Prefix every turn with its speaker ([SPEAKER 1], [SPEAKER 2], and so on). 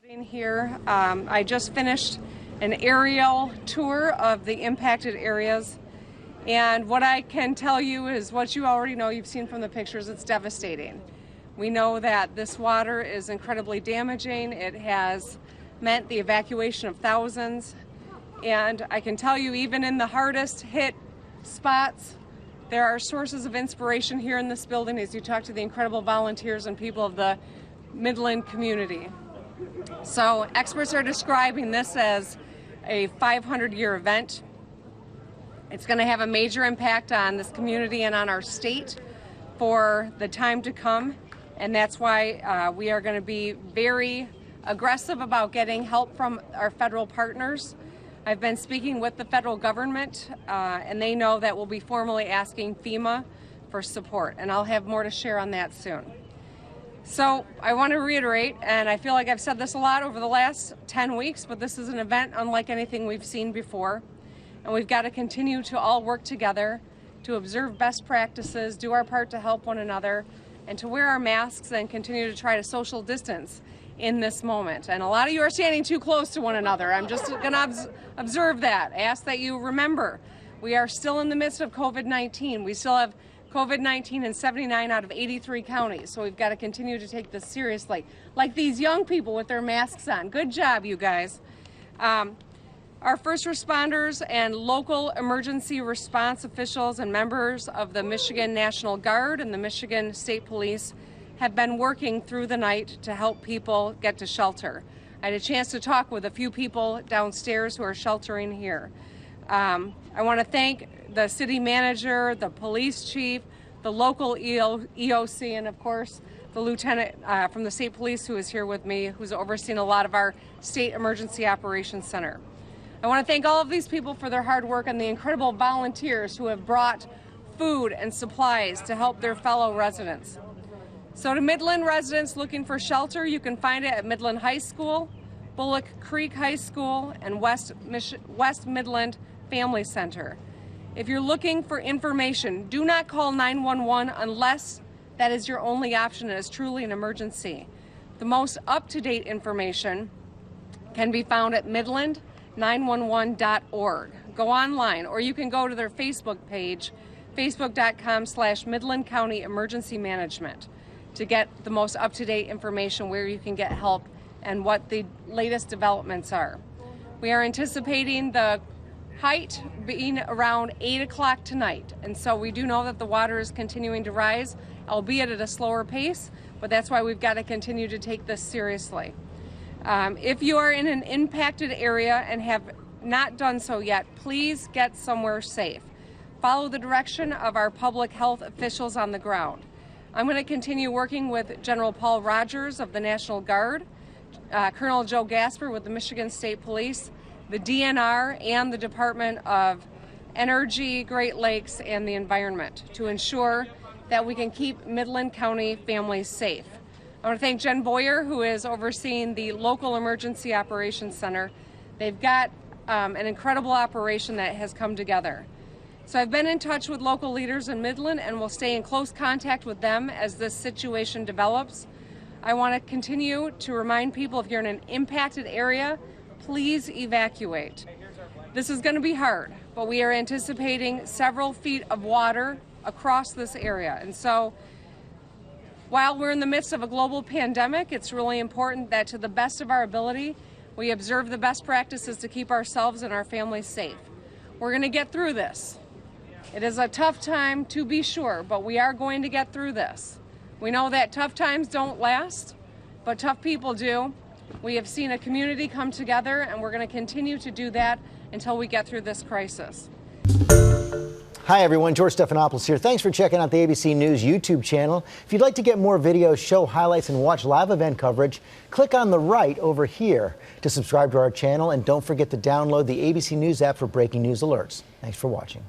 [SPEAKER 1] Here, I just finished an aerial tour of the impacted areas, and what I can tell you is what you already know. You've seen from the pictures. It's devastating. We know that this water is incredibly damaging. It has meant the evacuation of thousands, and I can tell you, even in the hardest hit spots, there are sources of inspiration here in this building as you talk to the incredible volunteers and people of the Midland community. So experts are describing this as a 500-year event. It's going to have a major impact on this community and on our state for the time to come, and that's why we are going to be very aggressive about getting help from our federal partners. I've been speaking with the federal government, and they know that we'll be formally asking FEMA for support, and I'll have more to share on that soon. So I want to reiterate, and I feel like I've said this a lot over the last 10 weeks, but this is an event unlike anything we've seen before. And we've got to continue to all work together to observe best practices, do our part to help one another, and to wear our masks and continue to try to social distance in this moment. And a lot of you are standing too close to one another. I'm just going to observe that. Ask that you remember, we are still in the midst of COVID-19. We still have COVID-19 in 79 out of 83 counties, so we've got to continue to take this seriously. Like these young people with their masks on. Good job, you guys. Our first responders and local emergency response officials and members of the Michigan National Guard and the Michigan State Police have been working through the night to help people get to shelter. I had a chance to talk with a few people downstairs who are sheltering here. I want to thank the city manager, the police chief, the local EOC, and of course the lieutenant from the state police who is here with me, who's overseeing a lot of our state emergency operations center. I want to thank all of these people for their hard work and the incredible volunteers who have brought food and supplies to help their fellow residents. So to Midland residents looking for shelter, you can find it at Midland High School, Bullock Creek High School, and West Midland Family Center. If you're looking for information, do not call 911 unless that is your only option and is truly an emergency. The most up-to-date information can be found at midland911.org. Go online, or you can go to their Facebook page, facebook.com/Midland County Emergency Management, to get the most up-to-date information where you can get help and what the latest developments are. We are anticipating the height being around 8 o'clock tonight, and so we do know that the water is continuing to rise, albeit at a slower pace, but that's why we've got to continue to take this seriously. If you are in an impacted area and have not done so yet, please get somewhere safe. Follow the direction of our public health officials on the ground. I'm going to continue working with General Paul Rogers of the National Guard, Colonel Joe Gasper with the Michigan State Police, the DNR, and the Department of Energy, Great Lakes, and the Environment to ensure that we can keep Midland County families safe. I want to thank Jen Boyer, who is overseeing the local emergency operations center. They've got an incredible operation that has come together. So I've been in touch with local leaders in Midland and will stay in close contact with them as this situation develops. I want to continue to remind people, if you're in an impacted area, please evacuate. This is going to be hard, but we are anticipating several feet of water across this area. And so while we're in the midst of a global pandemic, it's really important that to the best of our ability, we observe the best practices to keep ourselves and our families safe. We're going to get through this. It is a tough time, to be sure, but we are going to get through this. We know that tough times don't last, but tough people do. We have seen a community come together, and we're going to continue to do that until we get through this crisis.
[SPEAKER 2] Hi, everyone. George Stephanopoulos here. Thanks for checking out the ABC News YouTube channel. If you'd like to get more videos, show highlights, and watch live event coverage, click on the right over here to subscribe to our channel. And don't forget to download the ABC News app for breaking news alerts. Thanks for watching.